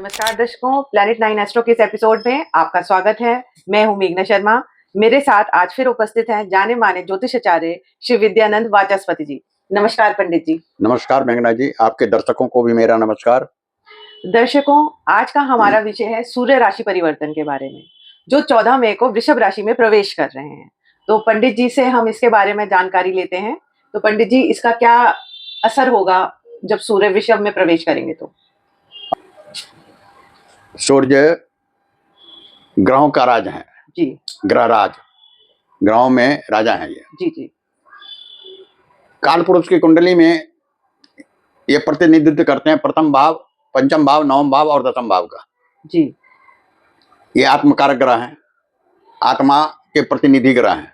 नमस्कार दर्शकों, planet 9 astro के इस एपिसोड में आपका स्वागत है। मैं हूं मेघना शर्मा। मेरे साथ आज फिर उपस्थित हैं जाने माने ज्योतिषाचार्य श्री विद्यानंद वाचस्पति जी। नमस्कार पंडित जी। नमस्कार मेघना जी, आपके दर्शकों को भी मेरा नमस्कार। दर्शकों, आज का हमारा विषय है सूर्य राशि परिवर्तन के बारे में, जो 14 मई को वृषभ राशि में प्रवेश कर रहे हैं। तो पंडित जी से हम इसके बारे में जानकारी लेते हैं। तो पंडित जी, इसका क्या असर होगा जब सूर्य वृषभ में प्रवेश करेंगे? तो सूर्य ग्रहों का राज है जी, ग्रह राज, ग्रहों में राजा है ये। जी जी। काल पुरुष की कुंडली में ये प्रतिनिधित्व करते हैं प्रथम भाव, पंचम भाव, नवम भाव और दसम भाव का। जी, ये आत्मकारक ग्रह हैं, आत्मा के प्रतिनिधि ग्रह हैं,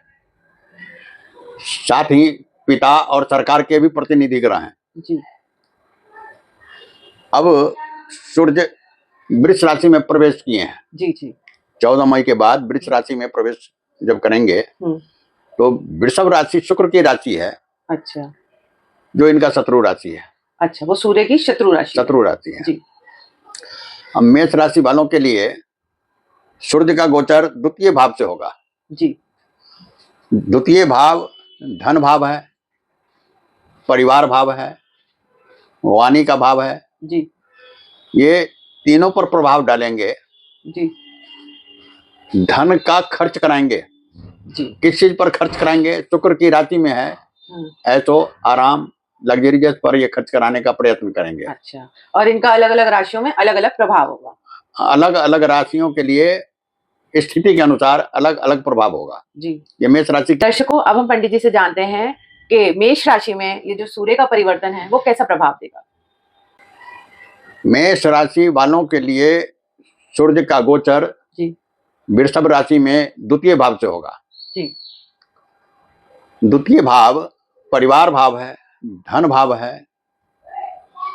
साथ ही पिता और सरकार के भी प्रतिनिधि ग्रह हैं। जी। अब सूर्य वृष राशि में प्रवेश किए हैं। जी जी। 14 मई के बाद वृष राशि में प्रवेश जब करेंगे तो वृषभ राशि शुक्र की राशि है। अच्छा, जो इनका शत्रु राशि है। अच्छा, वो सूर्य की शत्रु राशि है जी। अब मेष राशि वालों के लिए सूर्य का गोचर द्वितीय भाव से होगा। जी। द्वितीय भाव धन भाव है, परिवार भाव है, वाणी का भाव है जी। ये तीनों पर प्रभाव डालेंगे। जी। धन का खर्च कराएंगे जी। किस चीज पर खर्च कराएंगे? शुक्र की राशि में है, ऐसो आराम लग्जरियस पर ये खर्च कराने का प्रयत्न करेंगे। अच्छा, और इनका अलग अलग राशियों में अलग अलग प्रभाव होगा। अलग अलग राशियों के लिए स्थिति के अनुसार अलग अलग प्रभाव होगा जी। ये मेष राशि। दर्शकों, अब हम पंडित जी से जानते हैं कि मेष राशि में ये जो सूर्य का परिवर्तन है वो कैसा प्रभाव देगा। मेष राशि वालों के लिए सूर्य का गोचर जी। वृषभ राशि में द्वितीय भाव से होगा। जी। द्वितीय भाव परिवार भाव है, धन भाव है,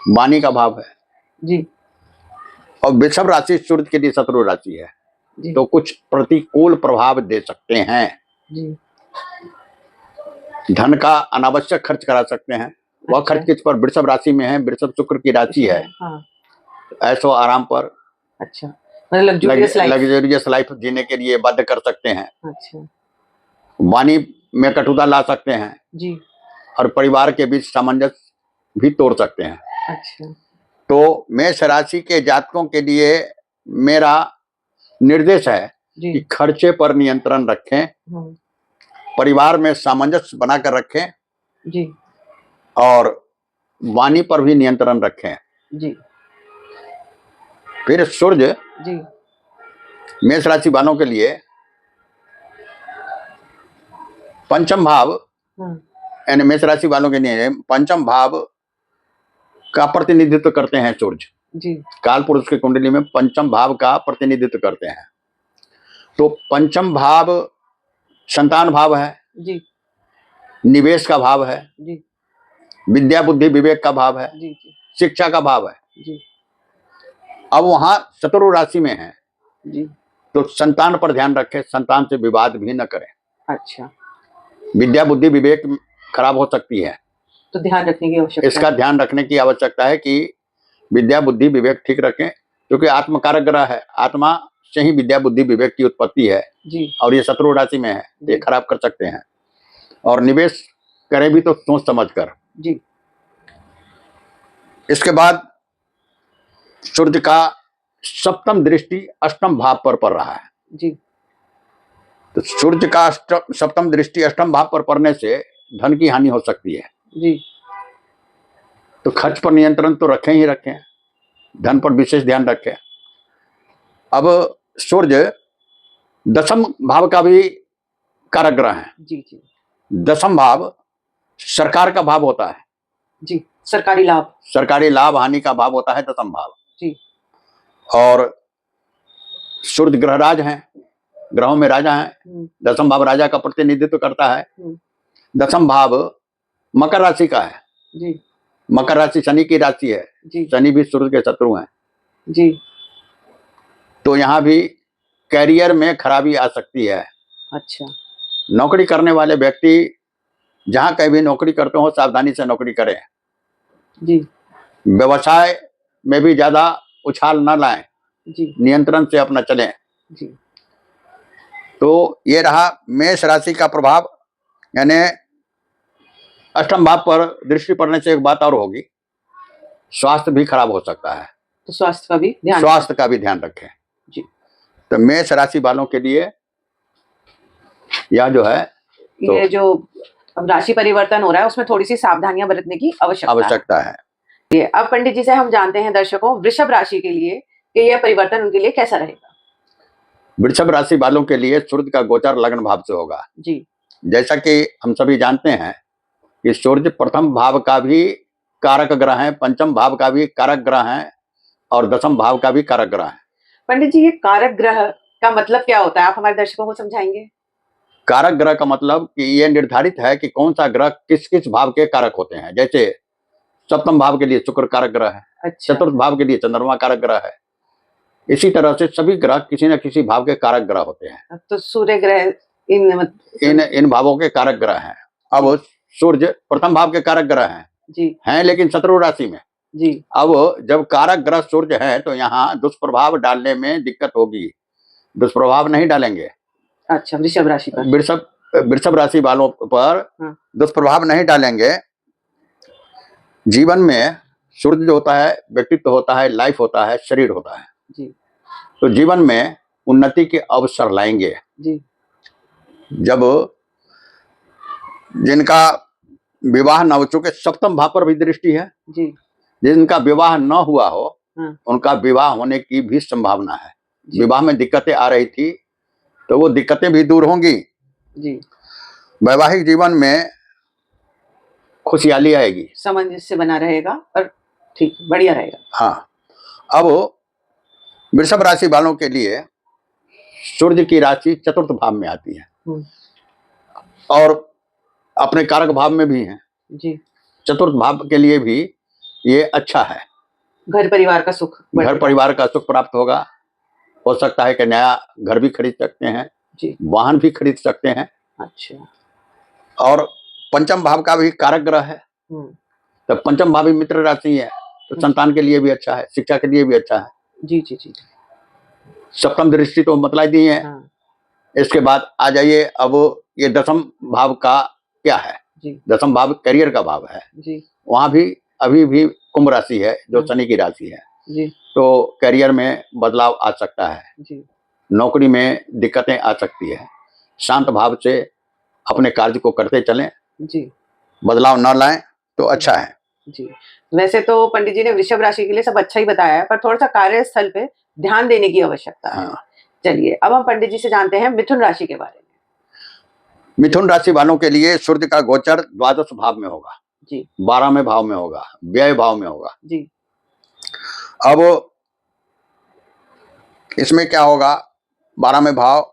वाणी का भाव है जी। और वृषभ राशि सूर्य के लिए शत्रु राशि है जी। तो कुछ प्रतिकूल प्रभाव दे सकते हैं। जी। धन का अनावश्यक खर्च करा सकते हैं। वह खर्च किस पर? वृषभ राशि में है, वृषभ शुक्र की राशि है। हाँ। ऐसो आराम पर, अच्छा, मतलब लग्जरियस लाइफ जीने के लिए बाध्य कर सकते हैं। अच्छा। वाणी में कटुता ला सकते हैं जी। और परिवार के बीच सामंजस्य भी तोड़ सकते हैं। अच्छा। तो मेष राशि के जातकों के लिए मेरा निर्देश है कि खर्चे पर नियंत्रण रखें, परिवार में सामंजस्य बनाकर रखें जी, और वाणी पर भी नियंत्रण रखें जी। फिर सूर्य जी मेष राशि वालों के लिए पंचम भाव, यानी मेष राशि वालों के लिए पंचम भाव का प्रतिनिधित्व करते हैं सूर्य जी। काल पुरुष की कुंडली में पंचम भाव का प्रतिनिधित्व करते हैं। तो पंचम भाव संतान भाव है जी, निवेश का भाव है जी, विद्या बुद्धि विवेक का भाव है जी, जी, शिक्षा का भाव है जी। अब वहां शत्रु राशि में है जी। तो संतान पर ध्यान रखें, संतान से विवाद भी न करें। अच्छा, विद्या बुद्धि विवेक खराब हो सकती है तो ध्यान रखने की आवश्यकता इसका ध्यान रखने की आवश्यकता है कि विद्या बुद्धि विवेक ठीक रखें, क्योंकि आत्मकारक ग्रह है, आत्मा से ही विद्या बुद्धि विवेक की उत्पत्ति है जी। और ये शत्रु राशि में है, ये खराब कर सकते हैं। और निवेश करें भी तो सोच समझ कर जी। इसके बाद सूर्य का सप्तम दृष्टि अष्टम भाव पर पड़ रहा है जी। तो सूर्य का सप्तम दृष्टि अष्टम भाव पर पड़ने से धन की हानि हो सकती है जी। तो खर्च पर नियंत्रण तो रखें ही रखें, धन पर विशेष ध्यान रखें। अब सूर्य दसम भाव का भी कारक ग्रह है जी। जी। दसम भाव सरकार का भाव होता है जी, सरकारी लाभ हानि का भाव होता है दसम भाव जी। और सूर्य ग्रहराज हैं, ग्रहों में राजा हैं। दसम भाव राजा का प्रतिनिधित्व करता है। दसम भाव मकर राशि का है जी। मकर राशि शनि की राशि है जी। शनि भी सूर्य के शत्रु हैं जी। तो यहाँ भी कैरियर में खराबी आ सकती है। अच्छा। नौकरी करने वाले व्यक्ति जहां कहीं भी नौकरी करते हो सावधानी से नौकरी करें। जी। व्यवसाय में भी ज्यादा उछाल न लाएं, जी नियंत्रण से अपना चलें। जी तो ये रहा मेष राशि का प्रभाव, यानी अष्टम भाव पर दृष्टि पड़ने से एक बात और होगी, स्वास्थ्य भी खराब हो सकता है, तो स्वास्थ्य का भी ध्यान स्वास्थ्य का भी ध्यान रखें। जी। तो मेष राशि वालों के लिए यह जो है तो ये जो अब राशि परिवर्तन हो रहा है उसमें थोड़ी सी सावधानियां बरतने की आवश्यकता है। ये अब पंडित जी से हम जानते हैं दर्शकों वृषभ राशि के लिए कि यह परिवर्तन उनके लिए कैसा रहेगा। वृषभ राशि वालों के लिए सूर्य का गोचर लग्न भाव से होगा जी जैसा कि हम सभी जानते हैं कि सूर्य प्रथम भाव का भी कारक ग्रह है, पंचम भाव का भी कारक ग्रह है और दसम भाव का भी कारक ग्रह है। पंडित जी ये कारक ग्रह का मतलब क्या होता है, आप हमारे दर्शकों को समझाएंगे। कारक ग्रह का मतलब कि ये निर्धारित है कि कौन सा ग्रह किस किस भाव के कारक होते हैं। जैसे सप्तम भाव के लिए शुक्र कारक ग्रह है, अच्छा चतुर्थ भाव के लिए चंद्रमा कारक ग्रह है, इसी तरह से सभी ग्रह किसी न किसी भाव के कारक ग्रह होते हैं। तो सूर्य ग्रह इन भावों के कारक ग्रह हैं। अब सूर्य प्रथम भाव के कारक ग्रह हैं लेकिन शत्रु राशि में जी। अब जब कारक ग्रह सूर्य है तो यहाँ दुष्प्रभाव डालने में दिक्कत होगी, दुष्प्रभाव नहीं डालेंगे। अच्छा वृषभ राशि पर, वृषभ राशि वालों पर दुष्प्रभाव नहीं डालेंगे। जीवन में सूर्य जो होता है व्यक्तित्व होता है, लाइफ होता है, शरीर होता है जी। तो जीवन में उन्नति के अवसर लाएंगे जी। जब जिनका विवाह न हो चुके, सप्तम भाव पर भी दृष्टि है जी। जिनका विवाह न हुआ हो उनका विवाह होने की भी संभावना है। विवाह में दिक्कतें आ रही थी तो वो दिक्कतें भी दूर होंगी जी। वैवाहिक जीवन में खुशहाली आएगी, सामंजस्य बना रहेगा और ठीक बढ़िया रहेगा। हाँ। अब वृषभ राशि वालों के लिए सूर्य की राशि चतुर्थ भाव में आती है और अपने कारक भाव में भी है जी। चतुर्थ भाव के लिए भी ये अच्छा है। घर परिवार का सुख, घर परिवार का सुख प्राप्त होगा। हो सकता है कि नया घर भी खरीद सकते हैं जी, वाहन भी खरीद सकते हैं। अच्छा। और पंचम भाव का भी कारक ग्रह है तो पंचम भाव भी मित्र राशि है तो संतान के लिए भी अच्छा है, शिक्षा के लिए भी अच्छा है। जी जी जी। सप्तम दृष्टि तो मतलब दी है। इसके बाद आ जाइए, अब ये दसम भाव का क्या है जी। दसम भाव करियर का भाव है जी। वहां भी अभी भी कुंभ राशि है जो शनि की राशि है जी। तो करियर में बदलाव आ सकता है जी। नौकरी में दिक्कतें आ सकती है। शांत भाव से अपने कार्य को करते चलें जी, बदलाव न लाएं तो अच्छा है जी। वैसे तो पंडित जी ने वृषभ राशि के लिए सब अच्छा ही बताया है पर थोड़ा सा कार्यस्थल पे ध्यान देने की आवश्यकता है। चलिए अब हम पंडित जी से जानते हैं मिथुन राशि के बारे में। मिथुन राशि वालों के लिए सूर्य का गोचर द्वादश भाव में होगा जी, 12वें भाव में होगा, व्यय भाव में होगा जी। अब इसमें क्या होगा, 12वें भाव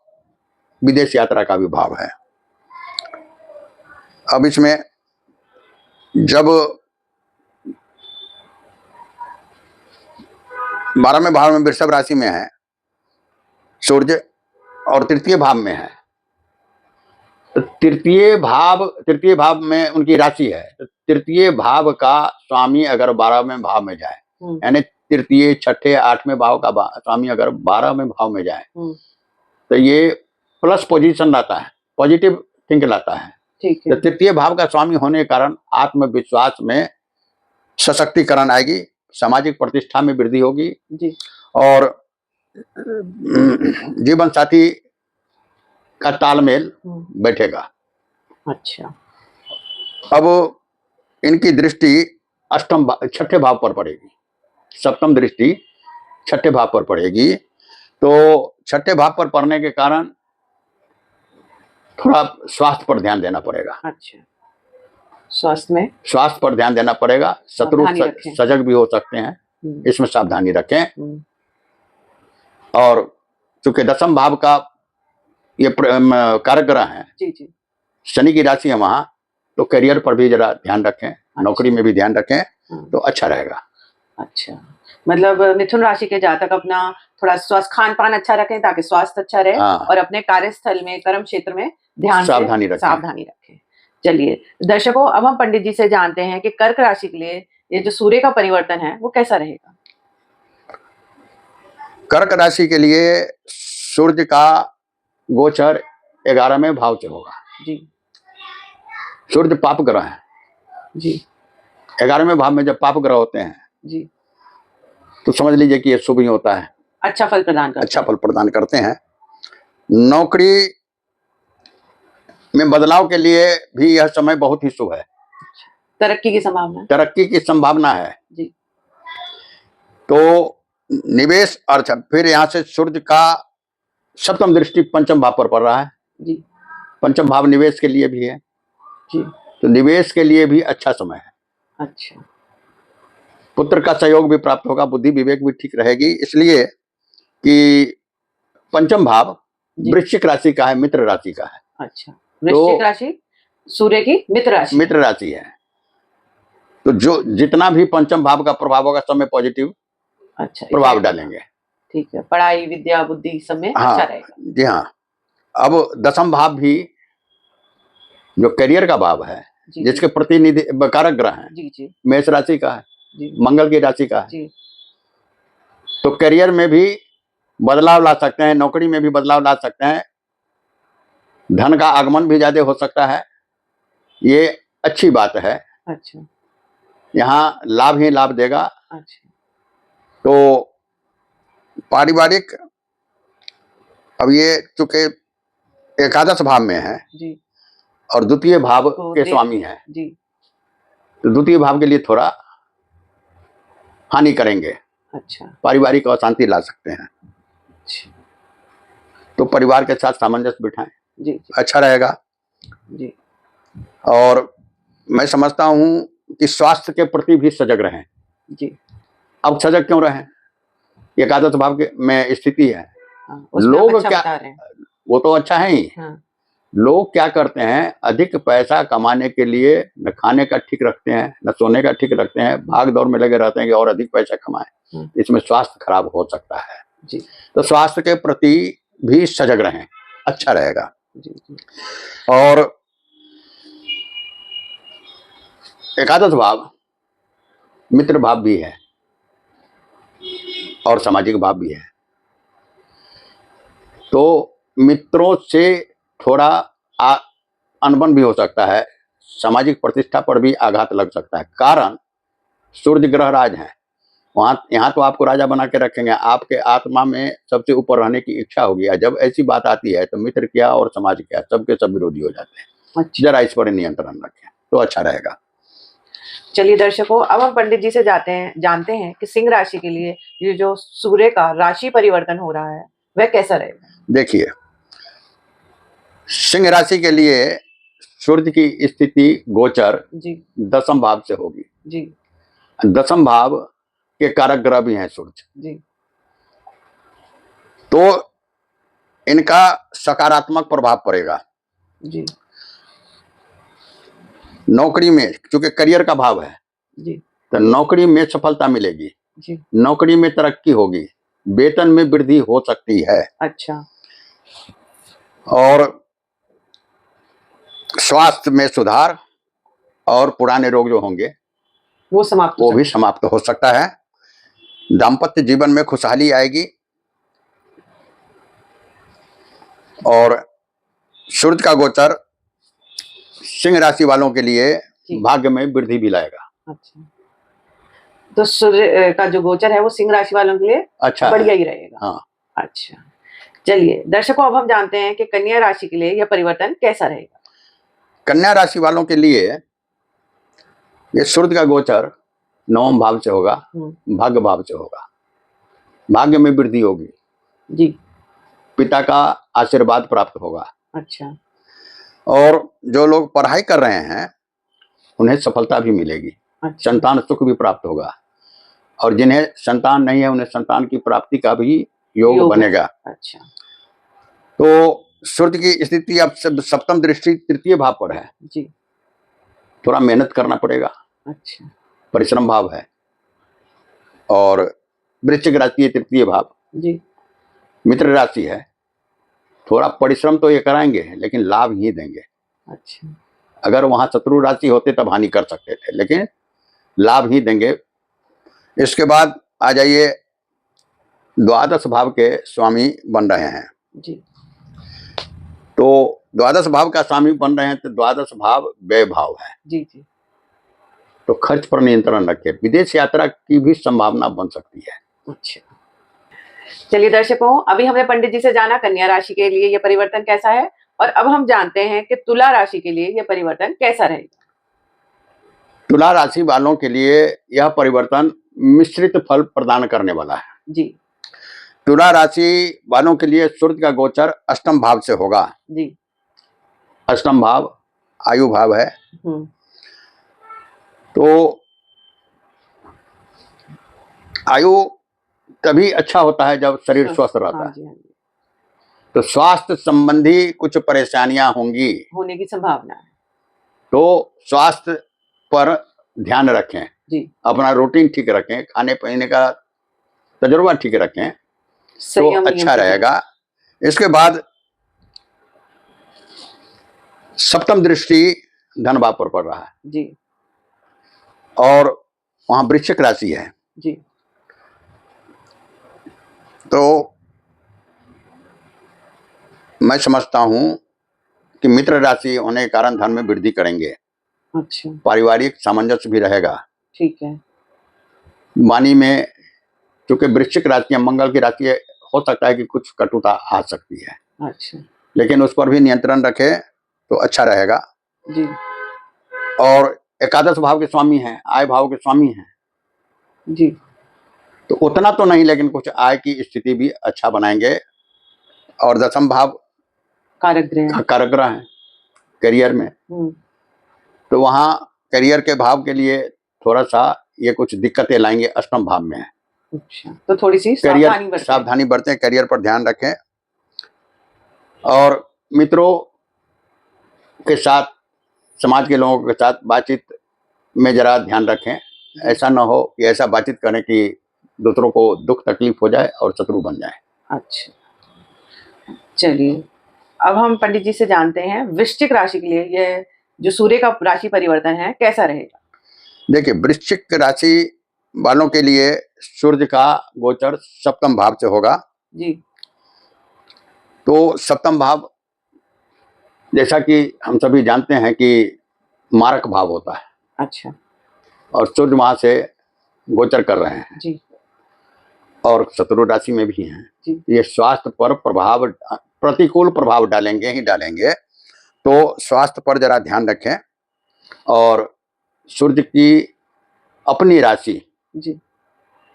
विदेश यात्रा का भी भाव है। अब इसमें जब 12वें भाव में वृषभ राशि में है सूर्य और तृतीय भाव में है तो तृतीय भाव में उनकी राशि है तो तृतीय भाव का स्वामी अगर 12वें भाव में जाए, यानी तृतीय छठे 8वें भाव का स्वामी अगर 12वें भाव में जाए तो ये प्लस पोजीशन लाता है, पॉजिटिव थिंक लाता है। तो तृतीय भाव का स्वामी होने के कारण आत्मविश्वास में सशक्तिकरण आएगी, सामाजिक प्रतिष्ठा में वृद्धि होगी जी। और जीवन साथी का तालमेल बैठेगा। अच्छा। अब इनकी दृष्टि छठे भाव पर पड़ेगी, सप्तम दृष्टि छठे भाव पर पड़ेगी तो छठे भाव पर पड़ने के कारण थोड़ा स्वास्थ्य पर ध्यान देना पड़ेगा। अच्छा, स्वास्थ्य पर ध्यान देना पड़ेगा। शत्रु सजग भी हो सकते हैं, इसमें सावधानी रखें। और चूंकि दसम भाव का ये कारक ग्रह है जी जी। शनि की राशि है वहां तो करियर पर भी जरा ध्यान रखें। अच्छा। नौकरी में भी ध्यान रखें तो अच्छा रहेगा। अच्छा, मतलब मिथुन राशि के जातक अपना थोड़ा स्वास्थ्य खान पान अच्छा रखें ताकि स्वास्थ्य अच्छा रहे। हाँ। और अपने कार्यस्थल में कर्म क्षेत्र में ध्यान सावधानी रखें। चलिए दर्शकों अब हम पंडित जी से जानते हैं कि कर्क राशि के लिए ये जो सूर्य का परिवर्तन है वो कैसा रहेगा। कर्क राशि के लिए सूर्य का गोचर 11वें भाव से होगा। जी सूर्य पाप ग्रह है। जी 11वें भाव में जब पाप ग्रह होते हैं जी, तो समझ लीजिए कि ये शुभ ही होता है, अच्छा फल प्रदान करते अच्छा हैं। फल प्रदान करते हैं। नौकरी में बदलाव के लिए भी यह समय बहुत ही शुभ है। तरक्की की संभावना है। तरक्की की संभावना है। जी तो निवेश अर्थ, फिर यहाँ से सूर्य का सप्तम दृष्टि पंचम भाव पर पड़ रहा है। जी पंचम भाव निवेश के लिए भी है, जी, तो निवेश के लिए भी अच्छा समय है। अच्छा पुत्र का सहयोग भी प्राप्त होगा, बुद्धि विवेक भी ठीक रहेगी, इसलिए कि पंचम भाव जी। वृश्चिक राशि का है, मित्र राशि का है। अच्छा, वृश्चिक राशि सूर्य की मित्र राशि। मित्र राशि है, तो जो जितना भी पंचम भाव का प्रभाव होगा सब में पॉजिटिव अच्छा प्रभाव effect होगा। डालेंगे। ठीक है, पढ़ाई विद्या बुद्धि सब में अच्छा हाँ रहेगा। जी हाँ। अब दसम भाव भी जो करियर का भाव है, जी जिसके प्रतिनिधि कारक ग्रह है, जी जी मेष राशि का है, जी मंगल की राशि का है, जी, तो करियर में भी बदलाव ला सकते हैं, नौकरी में भी बदलाव ला सकते हैं, धन का आगमन भी ज्यादा हो सकता है, ये अच्छी बात है। अच्छा यहाँ लाभ ही लाभ देगा। अच्छा तो पारिवारिक, अब ये चूंकि एकादश भाव में है जी और द्वितीय भाव तो के स्वामी है, जी, तो द्वितीय भाव के लिए थोड़ा हानि करेंगे, अच्छा पारिवारिक अशांति ला सकते हैं। अच्छा, तो परिवार के साथ सामंजस्य बिठाएं, जी जी अच्छा रहेगा। जी और मैं समझता हूं कि स्वास्थ्य के प्रति भी सजग रहें। जी, अब सजग क्यों रहें? एकादश भाव के में स्थिति है। हाँ, उसमें आप लोग अच्छा क्या, बता रहे हैं। वो तो अच्छा है ही, हाँ लोग क्या करते हैं, अधिक पैसा कमाने के लिए न खाने का ठीक रखते हैं न सोने का ठीक रखते हैं, भाग दौड़ में लगे रहते हैं कि और अधिक पैसा कमाएं, इसमें स्वास्थ्य खराब हो सकता है। जी तो स्वास्थ्य के प्रति भी सजग रहें, अच्छा रहेगा। जी जी, और एकादश भाव मित्र भाव भी है और सामाजिक भाव भी है, तो मित्रों से थोड़ा अनबन भी हो सकता है, सामाजिक प्रतिष्ठा पर भी आघात लग सकता है। कारण सूर्य ग्रह राज है, वहां यहाँ तो आपको राजा बना के रखेंगे, आपके आत्मा में सबसे ऊपर रहने की इच्छा होगी। जब ऐसी बात आती है तो मित्र क्या और समाज क्या, सबके सब विरोधी हो जाते हैं। अच्छा जरा इस पर नियंत्रण रखें तो अच्छा रहेगा। चलिए दर्शकों, अब हम पंडित जी से जानते हैं कि सिंह राशि के लिए ये जो सूर्य का राशि परिवर्तन हो रहा है वह कैसा रहेगा। देखिए, सिंह राशि के लिए सूर्य की स्थिति गोचर जी दसम भाव से होगी। जी दसम भाव के कारक ग्रह भी हैं सूर्य, जी तो इनका सकारात्मक प्रभाव पड़ेगा। जी नौकरी में, क्योंकि करियर का भाव है, जी तो नौकरी में सफलता मिलेगी, जी, नौकरी में तरक्की होगी, वेतन में वृद्धि हो सकती है, अच्छा और स्वास्थ्य में सुधार, और पुराने रोग जो होंगे वो समाप्त हो वो भी सकता समाप्त हो सकता है। दाम्पत्य जीवन में खुशहाली आएगी, और सूर्य का गोचर सिंह राशि वालों के लिए जी। भाग्य में वृद्धि भी लाएगा। अच्छा, तो सूर्य का जो गोचर है वो सिंह राशि वालों के लिए अच्छा बढ़िया है। ही रहेगा। हाँ, अच्छा, चलिए दर्शकों, अब हम जानते हैं कि कन्या राशि के लिए यह परिवर्तन कैसा रहेगा। कन्या राशि वालों के लिए ये सूर्य का गोचर नवम भाव से होगा, भाग्य भाव से होगा, भाग्य में वृद्धि होगी जी, पिता का आशीर्वाद प्राप्त होगा, अच्छा और जो लोग पढ़ाई कर रहे हैं उन्हें सफलता भी मिलेगी, अच्छा संतान सुख भी प्राप्त होगा, और जिन्हें संतान नहीं है उन्हें संतान की प्राप्ति का भी योग बनेगा। अच्छा तो सूर्य की स्थिति अब सप्तम दृष्टि तृतीय भाव पर है, जी, थोड़ा मेहनत करना पड़ेगा, अच्छा परिश्रम भाव है, और वृश्चिक राशि है तृतीय भाव, जी, मित्र राशि है, थोड़ा परिश्रम तो ये कराएंगे लेकिन लाभ ही देंगे। अच्छा अगर वहां शत्रु राशि होते तब हानि कर सकते थे, लेकिन लाभ ही देंगे। इसके बाद आ जाइए द्वादश भाव के स्वामी बन रहे हैं। जी तो द्वादश भाव का स्वामी बन रहे हैं तो द्वादश भाव व्यय भाव है। जी जी तो खर्च पर नियंत्रण रखें। विदेश यात्रा की भी संभावना बन सकती है। अच्छा, चलिए दर्शकों, अभी हमने पंडित जी से जाना कन्या राशि के लिए ये परिवर्तन कैसा है, और अब हम जानते हैं कि तुला राशि के लिए ये परिवर्तन कैसा रहेगा। तुला राशि वालों के लिए यह परिवर्तन मिश्रित फल प्रदान करने वाला है। जी तुला राशि वालों के लिए सूर्य का गोचर अष्टम भाव से होगा। जी अष्टम भाव आयु भाव है। तो आयु तभी अच्छा होता है जब शरीर स्वस्थ रहता हाँ है। जी, हाँ जी। तो स्वास्थ्य संबंधी कुछ परेशानियां होंगी, होने की संभावना है। तो स्वास्थ्य पर ध्यान रखें। जी अपना रूटीन ठीक रखें, खाने पीने का तजुर्बा ठीक रखें, तो संयम नियम अच्छा से रहेगा। इसके बाद सप्तम दृष्टि धन भाव पर पड़ रहा है चलें। जी और वहां वृश्चिक राशि है। जी तो मैं समझता हूं कि मित्र राशि होने के कारण धन में वृद्धि करेंगे। अच्छा, पारिवारिक सामंजस्य भी रहेगा। ठीक है। वाणी में चूंकि वृश्चिक राशि है, मंगल की राशि है, हो सकता है कि कुछ कटुता आ सकती है, अच्छा लेकिन उस पर भी नियंत्रण रखे तो अच्छा रहेगा। जी और एकादश भाव के स्वामी हैं, आय भाव के स्वामी हैं, जी तो उतना तो नहीं, लेकिन कुछ आय की स्थिति भी अच्छा बनाएंगे। और दशम भाव कारक ग्रह। कारक ग्रह है करियर में, तो वहां करियर के भाव के लिए थोड़ा सा ये कुछ दिक्कतें लाएंगे। अष्टम भाव में है। अच्छा, तो थोड़ी सी सावधानी बरतें, करियर पर ध्यान रखें। और मित्रों के साथ, समाज के लोगों के साथ बातचीत में जरा ध्यान रखें। ऐसा ना हो कि ऐसा बातचीत करें कि दूसरों को दुख तकलीफ हो जाए और शत्रु बन जाए। अच्छा, चलिए अब हम पंडित जी से जानते हैं वृश्चिक राशि के लिए ये जो सूर्य का राशि परिवर्तन है कैसा रहेगा। देखिए, वृश्चिक राशि वालों के लिए सूर्य का गोचर सप्तम भाव से होगा। जी तो सप्तम भाव जैसा कि हम सभी जानते हैं कि मारक भाव होता है। अच्छा और सूर्य वहां से गोचर कर रहे हैं जी और शत्रु राशि में भी हैं। जी ये स्वास्थ्य पर प्रभाव, प्रतिकूल प्रभाव डालेंगे ही डालेंगे। तो स्वास्थ्य पर जरा ध्यान रखें। और सूर्य की अपनी राशि जी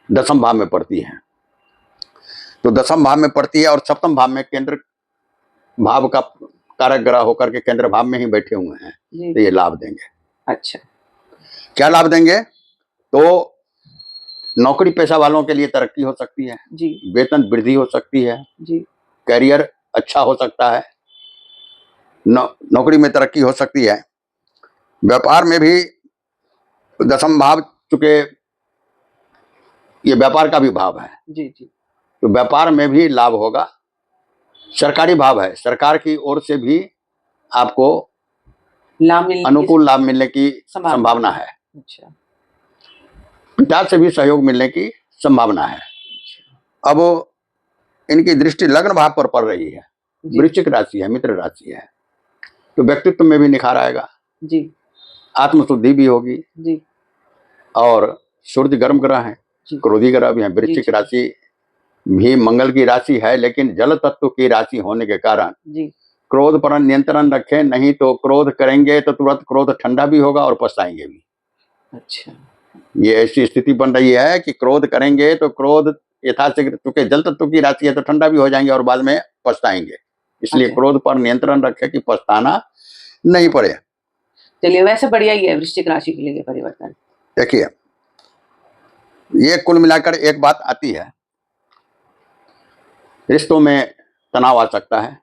दसम भाव में पड़ती है, तो दसम भाव में पड़ती है और सप्तम भाव में केंद्र भाव का कारक ग्रह होकर के केंद्र भाव में ही बैठे हुए हैं। जी तो ये लाभ देंगे। अच्छा क्या लाभ देंगे? तो नौकरी पेशा वालों के लिए तरक्की हो सकती है जी वेतन वृद्धि हो सकती है जी करियर अच्छा हो सकता है, नौकरी में तरक्की हो सकती है। व्यापार में भी दसम भाव, चूंकि ये व्यापार का भी भाव है, जी जी तो व्यापार में भी लाभ होगा। सरकारी भाव है, सरकार की ओर से भी आपको अनुकूल लाभ मिलने की संभावना है। अच्छा, पिता से भी सहयोग मिलने की संभावना है। अब इनकी दृष्टि लग्न भाव पर पड़ रही है, वृश्चिक राशि है, मित्र राशि है, तो व्यक्तित्व में भी निखार आएगा जी आत्मशुद्धि भी होगी। जी और सूर्य गर्म ग्रह है, क्रोधी ग्रह भी है। वृश्चिक राशि भी मंगल की राशि है, लेकिन जल तत्व की राशि होने के कारण क्रोध पर नियंत्रण रखें, नहीं तो क्रोध करेंगे तो तुरंत क्रोध ठंडा भी होगा और पछताएंगे भी। अच्छा, ये ऐसी स्थिति बन रही है कि क्रोध करेंगे तो क्रोध यथाशीघ्र, क्योंकि जल तत्व की राशि है तो ठंडा भी हो जाएंगे और बाद में पछताएंगे। इसलिए क्रोध पर नियंत्रण रखें कि पछताना नहीं पड़े। चलिए, वैसे बढ़िया ही है वृश्चिक राशि के लिए परिवर्तन। देखिए, ये कुल मिलाकर एक बात आती है, रिश्तों में तनाव आ सकता है,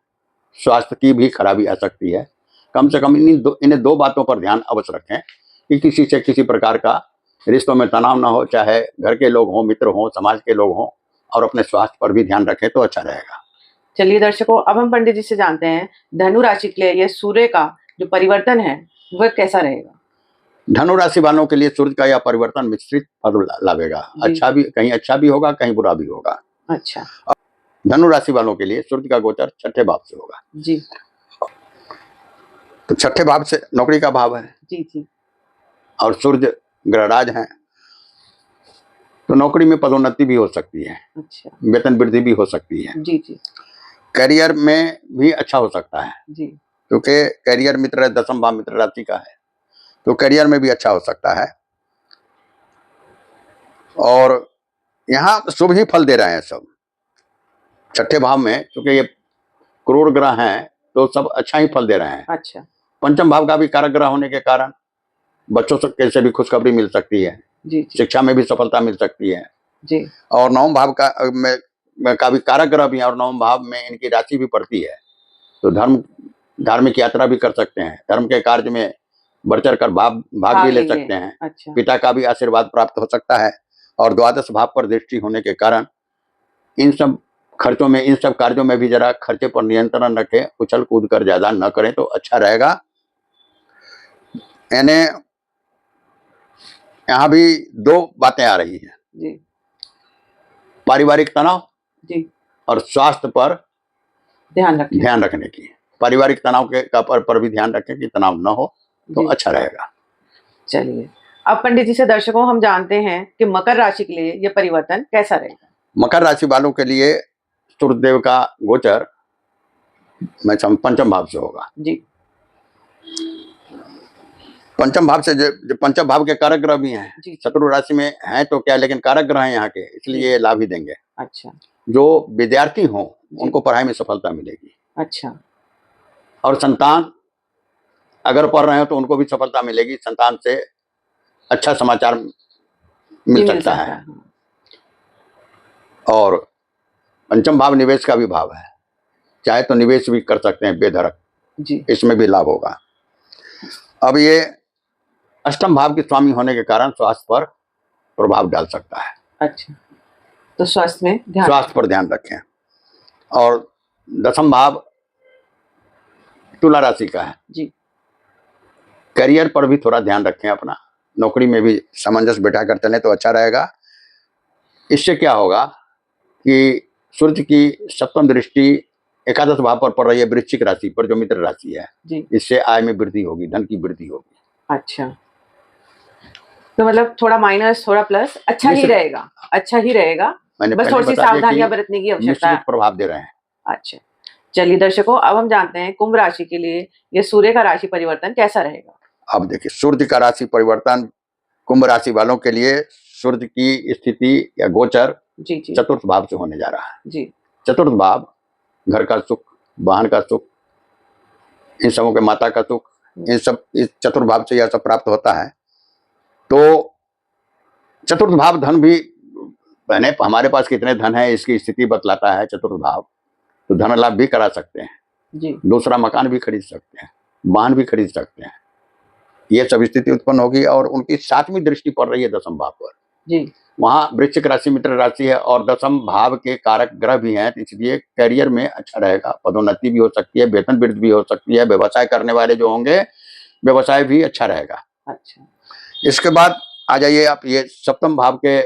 स्वास्थ्य की भी खराबी आ सकती है। कम से कम इन्हें दो बातों पर ध्यान अवश्य रखें कि किसी से किसी प्रकार का रिश्तों में तनाव ना हो, चाहे घर के लोग हों, मित्र हों, समाज के लोग हों, और अपने स्वास्थ्य पर भी ध्यान रखें तो अच्छा रहेगा। चलिए दर्शकों, अब हम पंडित जी से जानते हैं धनु राशि के लिए ये सूर्य का जो परिवर्तन है वह कैसा रहेगा। धनु राशि वालों के लिए सूर्य का यह परिवर्तन मिश्रित फल लावेगा। अच्छा भी, कहीं अच्छा भी होगा, कहीं बुरा भी होगा। अच्छा धनु राशि वालों के लिए सूर्य का गोचर छठे भाव से होगा जी तो छठे भाव से नौकरी का भाव है जी जी और सूर्य ग्रहराज हैं तो नौकरी में पदोन्नति भी हो सकती है, अच्छा वेतन वृद्धि भी हो सकती है, जी जी करियर में भी अच्छा हो सकता है जी क्योंकि करियर मित्र दसम भाव मित्र राशि का है तो करियर में भी अच्छा हो सकता है। और यहाँ शुभ ही फल दे रहे हैं सब छठे भाव में, क्योंकि ये क्रूर ग्रह हैं तो सब अच्छा ही फल दे रहे हैं। अच्छा पंचम भाव का भी कारक ग्रह होने के कारण बच्चों से भी खुशखबरी मिल सकती है, जी जी शिक्षा में भी सफलता मिल सकती है। जी और नवम भाव का भी कारक ग्रह भी है और नवम भाव में इनकी राशि भी पड़ती है तो धार्मिक यात्रा भी कर सकते हैं, धर्म के कार्य में बढ़ चढ़ कर भाग भी ले लेंगे। सकते हैं, अच्छा पिता का भी आशीर्वाद प्राप्त हो सकता है। और द्वादश भाव पर दृष्टि होने के कारण इन सब खर्चों में इन सब कार्यों में भी जरा खर्चे पर नियंत्रण रखें, उछल कूद कर ज्यादा न करें तो अच्छा रहेगा। यानी यहाँ भी दो बातें आ रही हैं, जी पारिवारिक तनाव जी और स्वास्थ्य पर ध्यान रखने की। पारिवारिक तनाव पर भी ध्यान रखें कि तनाव न हो तो जी अच्छा रहेगा। चलिए अब पंडित जी से दर्शकों हम जानते हैं कि मकर राशि के लिए ये परिवर्तन कैसा रहेगा। मकर राशि वालों के लिए सूर्यदेव का गोचर पंचम भाव से होगा। जी पंचम भाव से जो पंचम भाव के कारक ग्रह भी हैं, जी शत्रु राशि में हैं तो क्या, लेकिन कारक ग्रह हैं यहाँ के, इसलिए ये लाभ ही देंगे। अच्छा जो विद्यार्थी हों उनको पढ़ाई में सफलता मिलेगी। अच्छा और संतान अगर पढ़ रहे हो तो उनको भी सफलता मिलेगी, संतान से अच्छा समाचार मिल सकता है। हाँ। और पंचम भाव निवेश का भी भाव है, चाहे तो निवेश भी कर सकते हैं बेधड़क जी इसमें भी लाभ होगा। अब ये अष्टम भाव के स्वामी होने के कारण स्वास्थ्य पर प्रभाव डाल सकता है। अच्छा तो स्वास्थ्य पर ध्यान रखें। और दसम भाव तुला राशि का है जी करियर पर भी थोड़ा ध्यान रखें अपना, नौकरी में भी सामंजस्य बैठा कर चलें तो अच्छा रहेगा। इससे क्या होगा कि सूर्य की सप्तम दृष्टि एकादश भाव पर पड़ रही है वृश्चिक राशि पर जो मित्र राशि है जी इससे आय में वृद्धि होगी, धन की वृद्धि होगी। अच्छा तो मतलब थोड़ा माइनस थोड़ा प्लस अच्छा ही रहेगा, अच्छा ही रहेगा, बस थोड़ी सी सावधानियां बरतने की आवश्यकता है। प्रभाव दे रहे हैं। अच्छा चलिए दर्शकों अब हम जानते हैं कुंभ राशि के लिए ये सूर्य का राशि परिवर्तन कैसा रहेगा। अब देखिए सूर्य का राशि परिवर्तन कुंभ राशि वालों के लिए सूर्य की स्थिति या गोचर जी जी चतुर्थ भाव से होने जा रहा है। जी चतुर्थ भाव घर का सुख, वाहन का सुख, इन सबों के माता का सुख, इन सब इस चतुर्थ भाव से यह सब प्राप्त होता है। तो चतुर्थ भाव धन भी बहने हमारे पास कितने धन है इसकी स्थिति बतलाता है चतुर्थ भाव, तो धन लाभ भी करा सकते हैं जी दूसरा मकान भी खरीद सकते हैं, वाहन भी खरीद सकते हैं, ये सब स्थिति उत्पन्न होगी। और उनकी सातवीं दृष्टि पड़ रही है दसम भाव पर जी वहां वृश्चिक राशि मित्र राशि है और दसम भाव के कारक ग्रह भी हैं, इसलिए करियर में अच्छा रहेगा, पदोन्नति भी हो सकती है, वेतन वृद्धि भी हो सकती है, व्यवसाय करने वाले जो होंगे व्यवसाय भी अच्छा रहेगा। अच्छा इसके बाद आ जाइए आप ये सप्तम भाव के,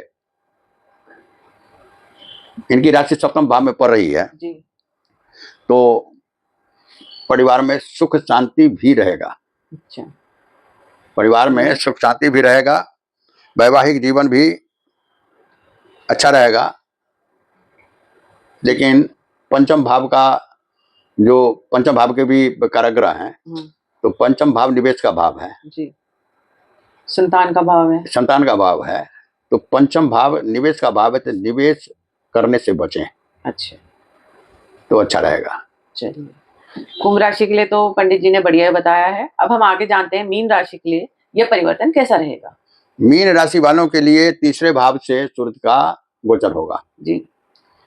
इनकी राशि सप्तम भाव में पड़ रही है जी तो परिवार में सुख शांति भी रहेगा। अच्छा परिवार में सुख शांति भी रहेगा, वैवाहिक जीवन भी अच्छा रहेगा। लेकिन पंचम भाव के भी कारक ग्रह हैं तो पंचम भाव निवेश का भाव है जी संतान का भाव है तो पंचम भाव निवेश का भाव है तो निवेश करने से बचें। अच्छा तो अच्छा रहेगा। चलिए कुंभ राशि के लिए तो पंडित जी ने बढ़िया बताया है। अब हम आगे जानते हैं मीन राशि के लिए यह परिवर्तन कैसा रहेगा। मीन राशि वालों के लिए तीसरे भाव से सूर्य का गोचर होगा जी।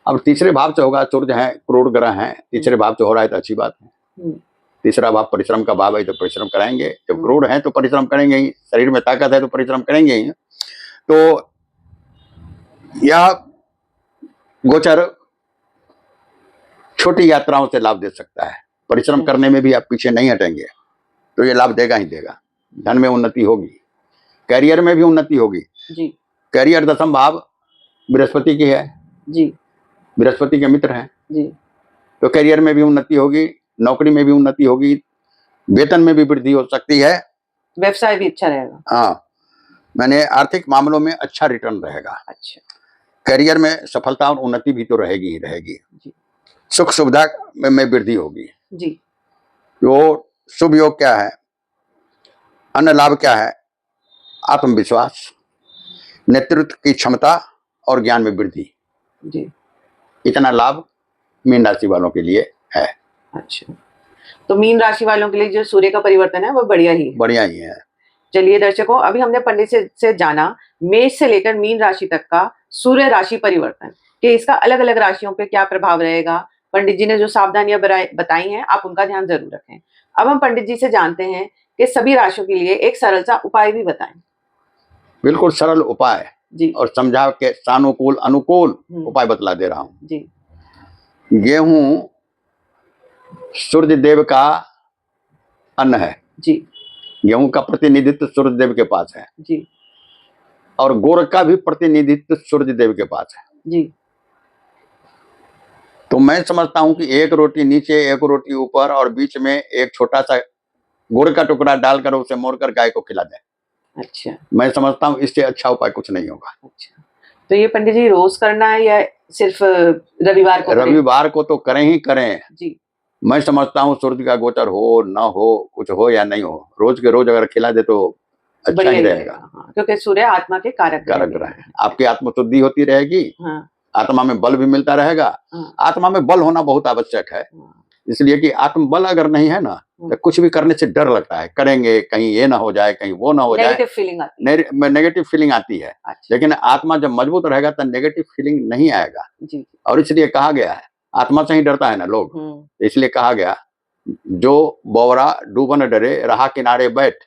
अब तीसरे भाव से होगा, सूर्य है क्रूर ग्रह है, तीसरे भाव से हो रहा है तो अच्छी बात है। तीसरा भाव परिश्रम का भाव है तो परिश्रम कराएंगे, जब क्रूर है तो परिश्रम करेंगे ही, शरीर में ताकत है तो परिश्रम करेंगे ही। तो यह गोचर छोटी यात्राओं से लाभ दे सकता है, परिश्रम करने में भी आप पीछे नहीं हटेंगे तो ये लाभ देगा ही देगा। धन में उन्नति होगी, कैरियर में भी उन्नति होगी जी। कैरियर दसम भाव बृहस्पति की है जी बृहस्पति के मित्र हैं, जी तो करियर में भी उन्नति होगी, नौकरी में भी उन्नति होगी, वेतन में भी वृद्धि हो सकती है, व्यवसाय भी अच्छा रहेगा। हाँ, मैंने आर्थिक मामलों में अच्छा रिटर्न रहेगा, अच्छा करियर में सफलता और उन्नति भी तो रहेगी ही रहेगी, जी सुख सुविधा में वृद्धि होगी। जी तो शुभ योग क्या है, अन्य लाभ क्या है, आत्मविश्वास, नेतृत्व की क्षमता और ज्ञान में वृद्धि, जी। इतना लाभ मीन राशि वालों के लिए है। अच्छा, तो मीन राशि वालों के लिए जो सूर्य का परिवर्तन है वो बढ़िया ही है। बढ़िया ही है। चलिए दर्शकों, अभी हमने पंडित से जाना मेष से लेकर मीन राशि तक का सूर्य राशि परिवर्तन कि इसका अलग अलग राशियों पे क्या प्रभाव रहेगा। पंडित जी ने जो सावधानियां बताई हैं आप उनका ध्यान जरूर रखें। अब हम पंडित जी से जानते हैं कि सभी राशियों के लिए एक सरल सा उपाय भी बताएं। बिल्कुल सरल उपाय जी और समझा के सानुकूल अनुकूल उपाय बतला दे रहा हूँ। जी गेहूं सूर्य देव का अन्न है जी गेहूं का प्रतिनिधित्व सूर्य देव के पास है जी और गोर का भी प्रतिनिधित्व सूर्य देव के पास है जी। तो मैं समझता हूं कि एक रोटी नीचे एक रोटी ऊपर और बीच में एक छोटा सा गुड़ का टुकड़ा डालकर उसे मोड़कर गाय को खिला दें। अच्छा मैं समझता हूं इससे अच्छा उपाय कुछ नहीं होगा। अच्छा, तो ये पंडित जी रोज करना है या सिर्फ रविवार को करें? रविवार को तो करें ही करें। जी मैं समझता हूँ सूर्य का गोचर हो न हो, कुछ हो या नहीं हो, रोज के रोज अगर खिला दे तो अच्छा बढ़िया ही ही रहेगा। हाँ, क्योंकि सूर्य आत्मा के कारक ग्रह है, आपकी आत्मशुद्धि होती रहेगी, हाँ आत्मा में बल भी मिलता रहेगा। हाँ आत्मा में बल होना बहुत आवश्यक है, हाँ इसलिए कि आत्म बल अगर नहीं है ना तो कुछ भी करने से डर लगता है, करेंगे कहीं ये ना हो जाए, कहीं वो ना हो जाए, नेगेटिव फीलिंग आती है। नेगेटिव फीलिंग आती है। अच्छा लेकिन आत्मा जब मजबूत रहेगा तो नेगेटिव फीलिंग नहीं आएगा। जी और इसलिए कहा गया है, आत्मा से ही डरता है ना लोग, इसलिए कहा गया जो बौरा डूबन डरे रहा किनारे बैठ,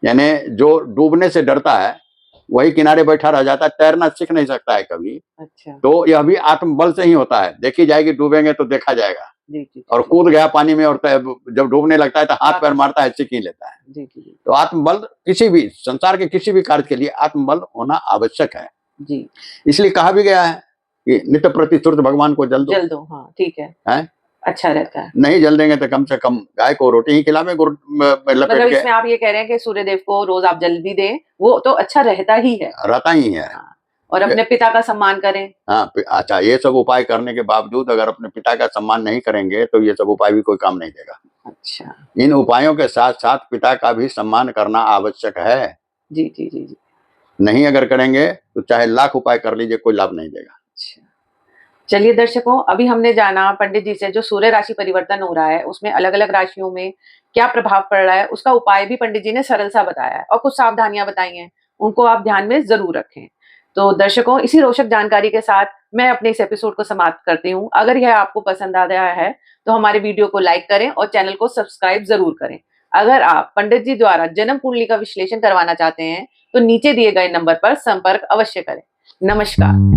यानी जो डूबने से डरता है वही किनारे बैठा रह जाता है, तैरना सीख नहीं सकता है कभी। अच्छा तो यह भी आत्मबल से ही होता है, देखी जाएगी, डूबेंगे तो देखा जाएगा। जी जी और कूद गया पानी में और जब डूबने लगता है तो हाथ पैर मारता है, सीख ही लेता है। जी जी तो आत्मबल किसी भी संसार के किसी भी कार्य के लिए आत्मबल होना आवश्यक है। जी, इसलिए कहा भी गया है कि नित्य प्रति सूर्य भगवान को जल दो। हाँ ठीक है, अच्छा रहता है। नहीं जल देंगे तो कम से कम गाय को रोटी ही खिलावे मतलब इसमें आप ये कह रहे हैं कि सूर्य देव को रोज आप जल भी दें, वो तो अच्छा रहता ही है, रहता ही है। हाँ। और अपने पिता का सम्मान करें। हाँ अच्छा, ये सब उपाय करने के बावजूद अगर अपने पिता का सम्मान नहीं करेंगे तो ये सब उपाय भी कोई काम नहीं देगा। अच्छा, इन उपायों के साथ साथ पिता का भी सम्मान करना आवश्यक है। जी जी जी जी। नहीं अगर करेंगे तो चाहे लाख उपाय कर लीजिए, कोई लाभ नहीं देगा। अच्छा, चलिए दर्शकों, अभी हमने जाना पंडित जी से जो सूर्य राशि परिवर्तन हो रहा है उसमें अलग अलग राशियों में क्या प्रभाव पड़ रहा है, उसका उपाय भी पंडित जी ने सरल सा बताया है और कुछ सावधानियां बताई हैं, उनको आप ध्यान में जरूर रखें। तो दर्शकों, इसी रोचक जानकारी के साथ मैं अपने इस एपिसोड को समाप्त करती हूँ। अगर यह आपको पसंद आ रहा है तो हमारे वीडियो को लाइक करें और चैनल को सब्सक्राइब जरूर करें। अगर आप पंडित जी द्वारा जन्म कुंडली का विश्लेषण करवाना चाहते हैं तो नीचे दिए गए नंबर पर संपर्क अवश्य करें। नमस्कार।